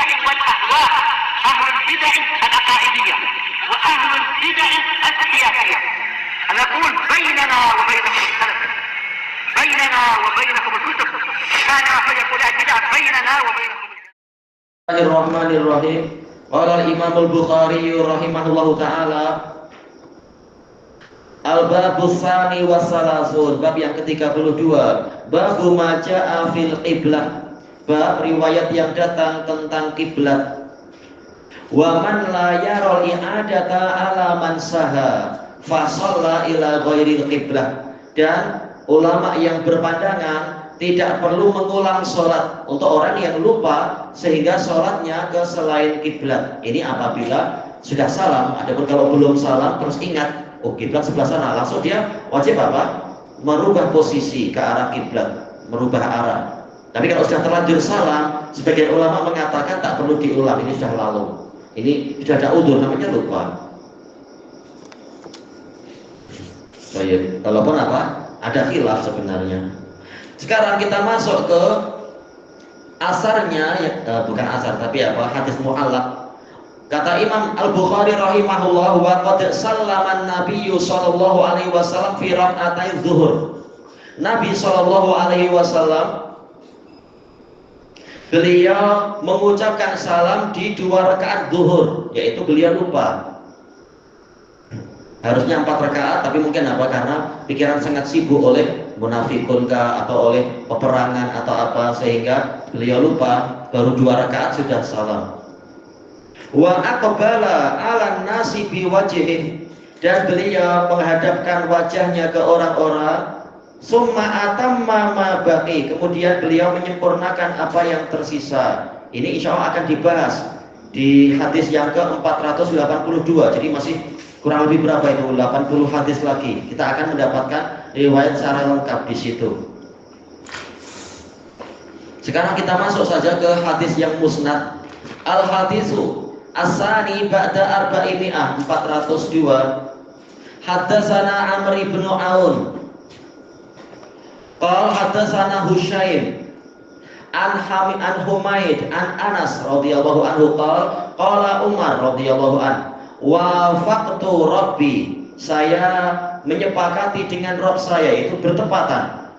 البدع والأهواء، أهل البدع العقائدية وأهل البدع السياسية. نقول بيننا وبينكم السلف، بيننا وبينكم الكتب، كان فيقول البدع بيننا وبينكم. Bismillahirrahmanirrahim. Qala al-Imam al-Bukhari rahimahullahu taala al-babu tsani wa salasun, bab yang ke-32, babu ma jaa fil qiblah, bab riwayat yang datang tentang kiblat. Wa man la yara i'adata ala man saha fa shalla ila ghairil qiblah, dan ulama yang berpandangan tidak perlu mengulang sholat untuk orang yang lupa sehingga sholatnya ke selain kiblat. Ini apabila sudah salam. Adapun kalau belum salam terus ingat, oh kiblat sebelah sana, langsung dia wajib apa? Merubah posisi ke arah kiblat, merubah arah. Tapi kalau sudah terlanjur salam, sebagian ulama mengatakan tak perlu diulang, ini sudah lalu. Ini sudah ada udzur, namanya lupa. Baik, walaupun apa? Ada khilaf sebenarnya. Sekarang kita masuk ke asarnya, bukan asar tapi apa, hadis mu'allaq. Kata Imam Al-Bukhari rahimahullah, wa qad sallama an-nabiyyu sallallahu alaihi wasallam fi rak'atay zuhur. Nabi sallallahu alaihi wasallam beliau mengucapkan salam di 2 rakaat zuhur, yaitu beliau lupa. Harusnya 4 rakaat, tapi mungkin apa, karena pikiran sangat sibuk oleh munafikun atau oleh peperangan atau apa, sehingga beliau lupa, baru 2 rakaat sudah salam. Wa aqbala 'alan nasi biwajhihi, dan beliau menghadapkan wajahnya ke orang-orang. Summa atamma ma baqi, kemudian beliau menyempurnakan apa yang tersisa. Ini insya Allah akan dibahas di hadis yang ke-482. Jadi masih kurang lebih berapa itu? 80 hadis lagi. Kita akan mendapatkan riwayat secara lengkap di situ. Sekarang kita masuk saja ke hadis yang musnad. Al-hadisu as-sani ba'da arba'imi'ah, 402. Haddatsana Amr ibn Aun qala haddatsana Husyaim an Humaid an Anas radhiyallahu anhu qala Umar radhiyallahu anhu, wafaqtu Rabbi, saya menyepakati dengan Rabb saya, itu bertepatan.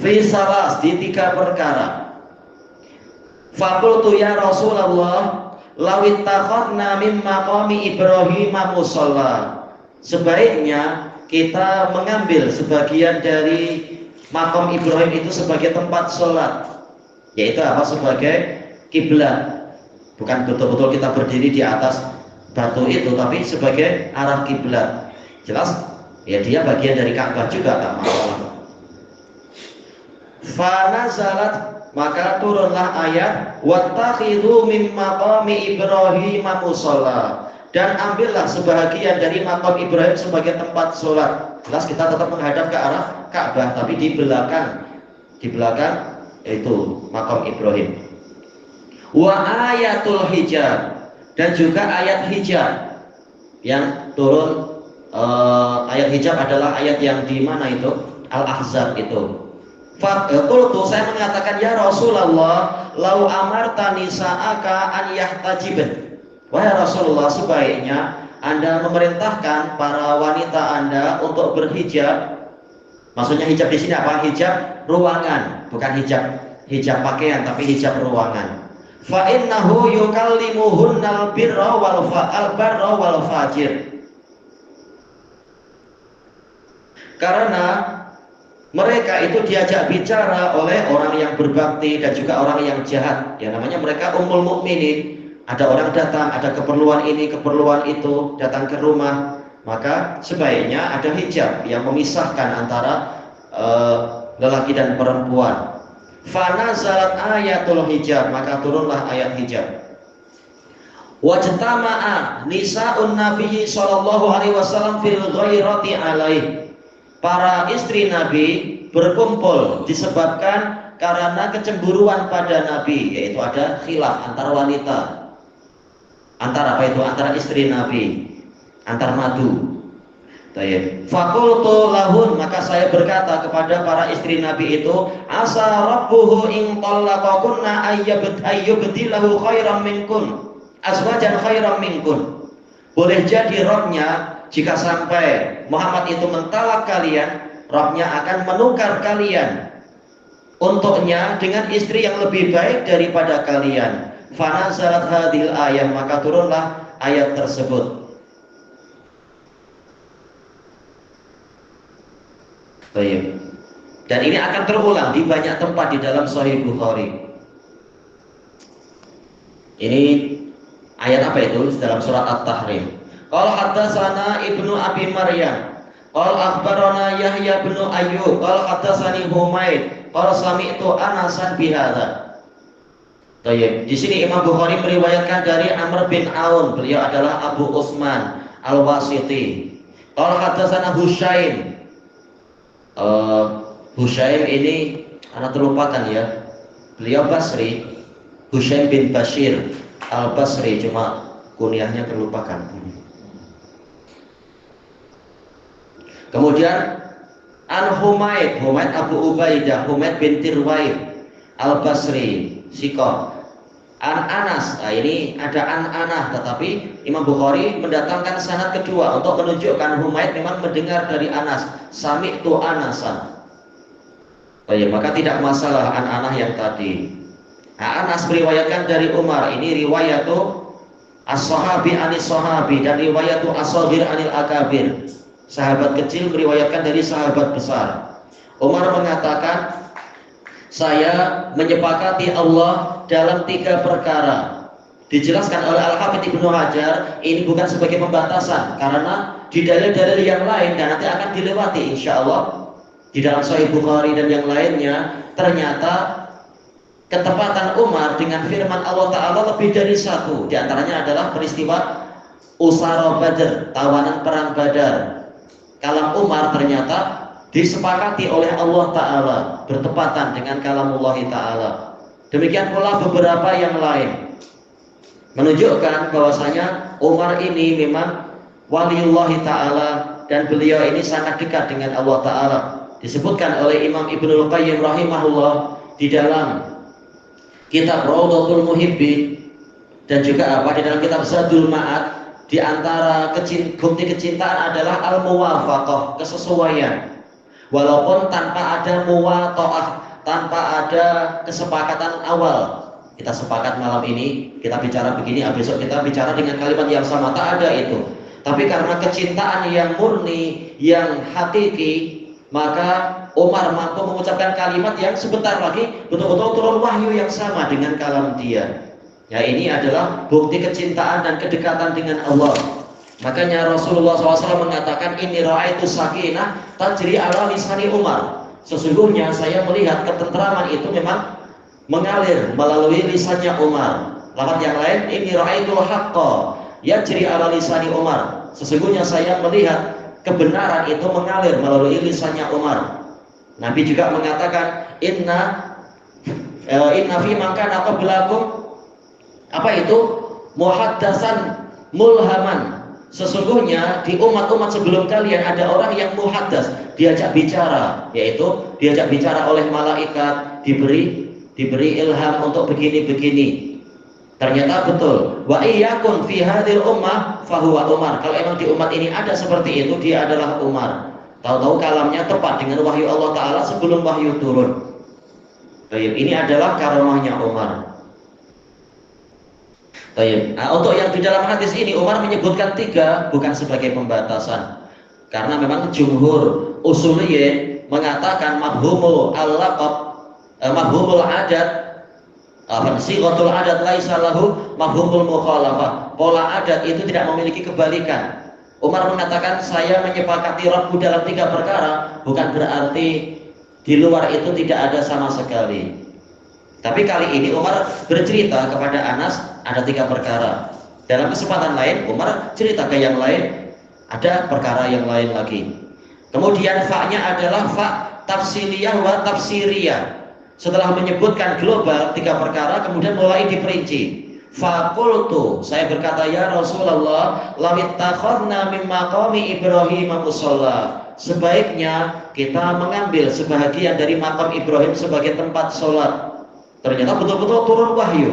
Fi salas, di 3 perkara. Faqultu ya Rasulullah, lawit takhadna min maqami Ibrahim musalla, sebaiknya kita mengambil sebagian dari makam Ibrahim itu sebagai tempat sholat, yaitu apa? Sebagai kiblat. Bukan betul-betul kita berdiri di atas batu itu, tapi sebagai arah kiblat. Jelas? Ya, dia bagian dari Ka'bah juga, tak masalah. Fa nazalat, maka turunlah ayat wattakhidhu min maqami Ibrahim musalla, dan ambillah sebahagian dari makam Ibrahim sebagai tempat sholat. Jelas kita tetap menghadap ke arah Ka'bah, tapi di belakang itu makam Ibrahim. Wa ayatul hijab, dan juga ayat hijab yang turun. Ayat hijab adalah ayat yang di mana itu? Al-Ahzab itu. Qultu, saya mengatakan ya Rasulullah, lau amartani sa'aka an yahtajiban, wahai Rasulullah, sebaiknya Anda memerintahkan para wanita Anda untuk berhijab. Maksudnya hijab di sini apa? Hijab ruangan, bukan hijab pakaian, tapi hijab ruangan. Fa innahu yukallimuhunnal birra wal fajir, karena mereka itu diajak bicara oleh orang yang berbakti dan juga orang yang jahat. Ya, namanya mereka ummul mukminin. Ada orang datang, ada keperluan ini, keperluan itu, datang ke rumah, maka sebaiknya ada hijab yang memisahkan antara lelaki dan perempuan. Fa nazalat ayatul hijab, maka turunlah ayat hijab. Wajtama'a nisa'un nabiyyi sallallahu alaihi wasallam fil ghairati alaihi, para istri Nabi berkumpul disebabkan karena kecemburuan pada Nabi, yaitu ada khilaf antar wanita, antara apa itu? Antara istri Nabi, antar madu. Tayyib. Fakultu lahun, maka saya berkata kepada para istri Nabi itu, asa rabbuhu in tallaqakunna ayyubdilahu khairan minkun, azwajan khairan minkun. Boleh jadi Rabbnya jika sampai Muhammad itu mentalak kalian, Rabbnya akan menukar kalian untuknya dengan istri yang lebih baik daripada kalian. Fanazalat hadhil ayat, maka turunlah ayat tersebut. Baik. Dan ini akan terulang di banyak tempat di dalam Sahih Bukhari. Ini ayat apa itu? Dalam surat At-Tahrim. Qala haddatsana Ibnu Abi Maryam, qala akhbarana Yahya bin Ayyub, qala haddatsani Humaid, qala sami'tu Anasan bihadza. Baik. Di sini Imam Bukhari meriwayatkan dari Amr bin Aun, beliau adalah Abu Utsman Al-Wasiti. Qala haddatsana Husyaim. Husyaim ini anak terlupakan ya. Beliau Basri, Husyaim bin Bashir Al-Basri, cuma kunyahnya terlupakan. Kemudian An Humaid Abu Ubaidah, Humaid bin Tirwaib Al-Basri, Sikoh. An Anas, nah ini ada An Anah, tetapi Imam Bukhari mendatangkan sanad kedua untuk menunjukkan Humaid memang mendengar dari Anas. Sami'tu Anasan. Baik, maka tidak masalah An Anah yang tadi. Nah, Anas meriwayatkan dari Umar. Ini riwayatu as-sahabi anis sahabi dan riwayatu as-saghir anil akabir. Sahabat kecil meriwayatkan dari sahabat besar. Umar mengatakan, saya menyepakati Allah dalam 3 perkara. Dijelaskan oleh Al-Hafidz Ibnu Hajar, ini bukan sebagai pembatasan karena di dalil-dalil yang lain dan nanti akan dilewati insya Allah di dalam Sahih Bukhari dan yang lainnya, ternyata ketepatan Umar dengan firman Allah Ta'ala lebih dari 1. Di antaranya adalah peristiwa Usara Badr, tawanan perang Badar. Kalam Umar ternyata disepakati oleh Allah Ta'ala, bertepatan dengan kalamullah Ta'ala. Demikian pula beberapa yang lain menunjukkan bahwasanya Umar ini memang waliullah Ta'ala dan beliau ini sangat dekat dengan Allah Ta'ala. Disebutkan oleh Imam Ibnul Qayyim rahimahullah di dalam kitab Rawdatul Muhibbin dan juga di dalam kitab Zadul Ma'ad, di antara bukti kecintaan adalah al-muwafaqah, kesesuaian. Walaupun tanpa ada muwata'ah, tanpa ada kesepakatan awal. Kita sepakat malam ini kita bicara begini, besok kita bicara dengan kalimat yang sama, tak ada itu. Tapi karena kecintaan yang murni, yang hakiki, maka Umar mampu mengucapkan kalimat yang sebentar lagi betul-betul turun wahyu yang sama dengan kalam dia. Ya, ini adalah bukti kecintaan dan kedekatan dengan Allah. Makanya Rasulullah SAW mengatakan, ini ra'aitu sakinah tajri ala lisani Umar. Sesungguhnya saya melihat ketentraman itu memang mengalir melalui lisannya Umar. Lafaz yang lain, ini ra'aitul haqqa yajri ala lisani Umar. Sesungguhnya saya melihat kebenaran itu mengalir melalui lisannya Umar. Nabi juga mengatakan, inna fi man kana qablakum, apa itu? Muhaddatsan mulhaman. Sesungguhnya di umat-umat sebelum kalian ada orang yang muhaddas, diajak bicara, yaitu diajak bicara oleh malaikat, diberi ilham untuk begini-begini. Ternyata betul. Wa iyyakum fi hadhil ummah fahuwa Umar. Kalau emang di umat ini ada seperti itu, dia adalah Umar. Tahu-tahu kalamnya tepat dengan wahyu Allah Ta'ala sebelum wahyu turun. Baik, ini adalah karamahnya Umar. Baik. Nah, untuk yang di dalam hadis ini Umar menyebutkan 3 bukan sebagai pembatasan. Karena memang jumhur usuliyyin mengatakan mafhumul al-laqab, mafhumul adat, sighatul adat laisa lahu mafhumul mukhalafah. Pola adat itu tidak memiliki kebalikan. Umar mengatakan saya menyepakati Rabbku dalam 3 perkara, bukan berarti di luar itu tidak ada sama sekali. Tapi kali ini Umar bercerita kepada Anas ada 3 perkara. Dalam kesempatan lain Umar cerita ke yang lain, ada perkara yang lain lagi. Kemudian fa-nya adalah fa tafsiliyah wa tafsiriyah. Setelah menyebutkan global 3 perkara, kemudian mulai diperinci. Fakultu, saya berkata, ya Rasulullah, lawittakhadna min maqami Ibrahim musalla. Sebaiknya kita mengambil sebahagian dari makam Ibrahim sebagai tempat sholat. Ternyata betul-betul turun wahyu.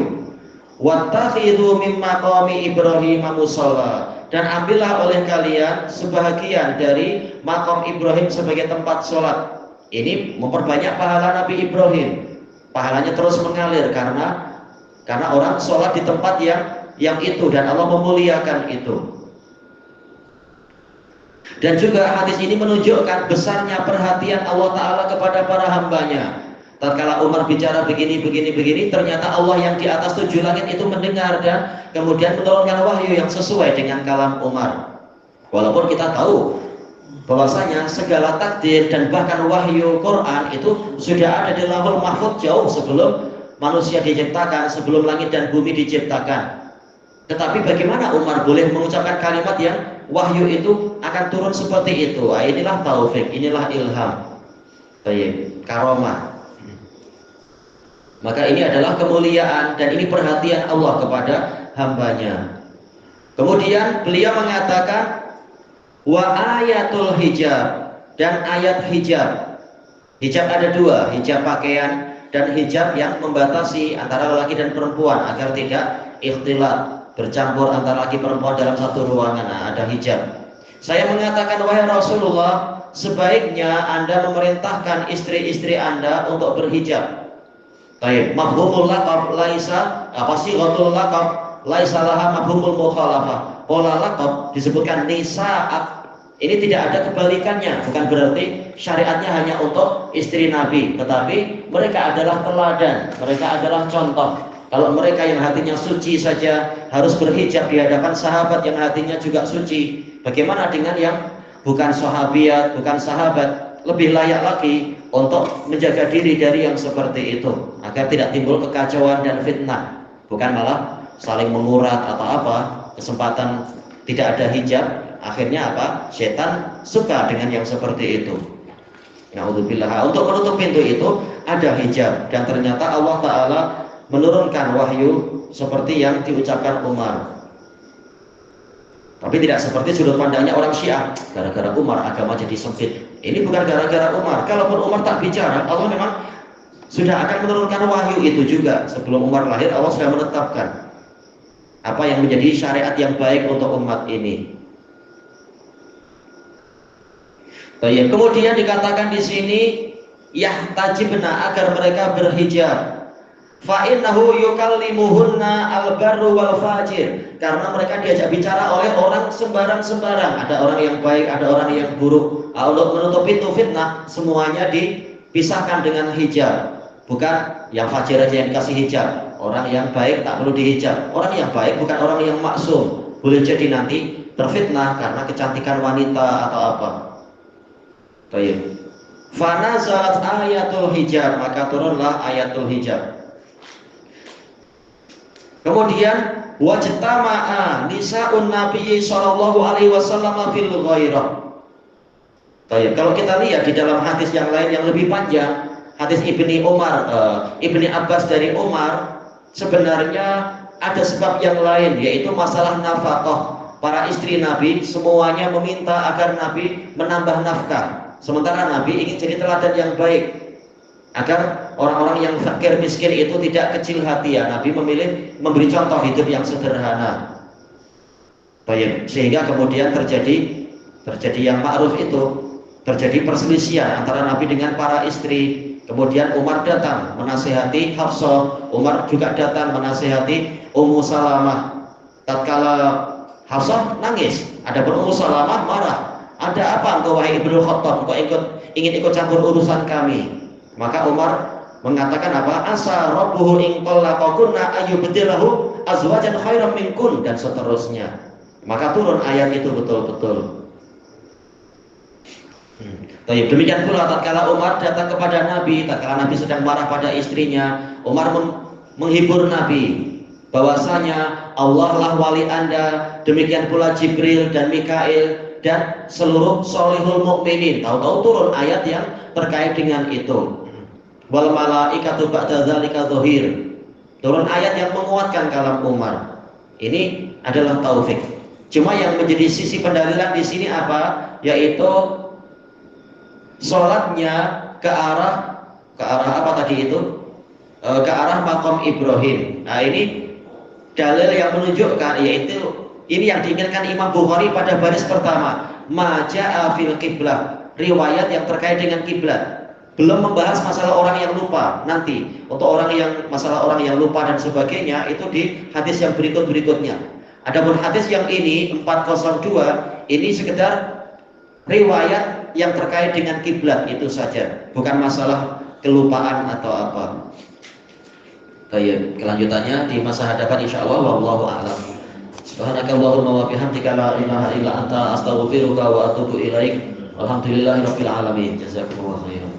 Wattakhidhu min maqami Ibrahim musalla. Dan ambillah oleh kalian sebahagian dari makam Ibrahim sebagai tempat sholat. Ini memperbanyak pahala Nabi Ibrahim. Pahalanya terus mengalir karena orang sholat di tempat yang itu, dan Allah memuliakan itu. Dan juga hadis ini menunjukkan besarnya perhatian Allah Ta'ala kepada para hambanya. Tatkala Umar bicara begini, ternyata Allah yang di atas 7 langit itu mendengar dan kemudian menurunkan wahyu yang sesuai dengan kalam Umar. Walaupun kita tahu bahwasanya segala takdir dan bahkan wahyu Quran itu sudah ada di Lauhul Mahfuz jauh sebelum manusia diciptakan, sebelum langit dan bumi diciptakan. Tetapi bagaimana Umar boleh mengucapkan kalimat yang wahyu itu akan turun seperti itu? Inilah taufik, inilah ilham, karomah. Maka ini adalah kemuliaan dan ini perhatian Allah kepada hambanya. Kemudian beliau mengatakan wa ayatul hijab, dan ayat hijab. Hijab ada 2, hijab pakaian dan hijab yang membatasi antara laki dan perempuan agar tidak ikhtilat, bercampur antara laki perempuan dalam satu ruangan. Ada hijab. Saya mengatakan, wahai Rasulullah, sebaiknya Anda memerintahkan istri-istri Anda untuk berhijab. Baik, mafhumul laqab laisa, apa sih ghatul laqab laisa laha mafhumul mukhalafah. Pola laqab disebutkan nisa'at. Ini tidak ada kebalikannya, bukan berarti syariatnya hanya untuk istri Nabi, tetapi mereka adalah teladan, mereka adalah contoh. Kalau mereka yang hatinya suci saja harus berhijab di hadapan sahabat yang hatinya juga suci, bagaimana dengan yang bukan sahabiat, bukan sahabat? Lebih layak lagi untuk menjaga diri dari yang seperti itu, agar tidak timbul kekacauan dan fitnah, bukan malah saling mengurat atau apa, kesempatan tidak ada hijab. Akhirnya apa? Setan suka dengan yang seperti itu. Na'udzubillah. Untuk menutup pintu itu ada hijab, dan ternyata Allah Ta'ala menurunkan wahyu seperti yang diucapkan Umar. Tapi tidak seperti sudut pandangnya orang Syiah, gara-gara Umar agama jadi sempit. Ini bukan gara-gara Umar. Kalaupun Umar tak bicara, Allah memang sudah akan menurunkan wahyu itu juga. Sebelum Umar lahir, Allah sudah menetapkan apa yang menjadi syariat yang baik untuk umat ini. Baik, kemudian dikatakan di sini yahtajibna, agar mereka berhijab. Fa innahu yukallimuhunna al-barru wal fajir, karena mereka diajak bicara oleh orang sembarang-sembarang. Ada orang yang baik, ada orang yang buruk. Untuk menutup pintu fitnah, semuanya dipisahkan dengan hijab. Bukan yang fajir aja yang dikasih hijab. Orang yang baik tak perlu dihijab. Orang yang baik bukan orang yang maksum. Boleh jadi nanti terfitnah karena kecantikan wanita atau apa. Baik. Fanazalat ayatul hijab, maka turunlah ayatul hijab. Kemudian wajtama'a nisa'un nabiyyi sallallahu alaihi wasallam fil ghairah. Baik, kalau kita lihat di dalam hadis yang lain yang lebih panjang, hadis Ibni Abbas dari Umar, sebenarnya ada sebab yang lain, yaitu masalah nafkah. Para istri Nabi semuanya meminta agar Nabi menambah nafkah. Sementara Nabi ingin jadi teladan yang baik, agar orang-orang yang fakir miskin itu tidak kecil hati. Ya, Nabi memilih memberi contoh hidup yang sederhana. Baik, sehingga kemudian terjadi yang ma'ruf itu, terjadi perselisihan antara Nabi dengan para istri. Kemudian Umar datang menasihati Hafsah, Umar juga datang menasihati Ummu Salamah. Tatkala Hafsah nangis, adapun Ummu Salamah marah. Ada apa engkau wahai Ibnu Khattab, engkau ingin ikut campur urusan kami? Maka Umar mengatakan apa? Asa rabbuhu in qallaqakunna ayyubdilahu azwajan khairan minkun, dan seterusnya. Maka turun ayat itu betul-betul. Demikian pula tatkala Umar datang kepada Nabi, tatkala Nabi sedang marah pada istrinya, Umar menghibur Nabi bahwasanya Allah lah wali Anda, demikian pula Jibril dan Mikail dan seluruh solihul mukminin. Tahu-tahu turun ayat yang terkait dengan itu. Wal malaikatu ba'da dzalika dzahir. Turun ayat yang menguatkan kalam Umar. Ini adalah taufik. Cuma yang menjadi sisi pendalilan di sini apa? Yaitu sholatnya ke arah apa tadi itu? Ke arah maqam Ibrahim. Nah, ini dalil yang menunjukkan, yaitu ini yang diinginkan Imam Bukhari pada baris pertama, maja'a fil qiblah, riwayat yang terkait dengan kiblat. Belum membahas masalah orang yang lupa. Nanti untuk masalah orang yang lupa dan sebagainya itu di hadis yang berikutnya. Adapun hadis yang ini 402 ini sekedar riwayat yang terkait dengan kiblat itu saja, bukan masalah kelupaan atau apa. Baik, kelanjutannya di masa hadapan insyaallah, wallahu a'lam. Subhanakallahumma wa bihamdika la ilaha illa anta astaghfiruka wa atubu ilaik. Alhamdulillahirabbil alamin. Jazakumullahu khairan.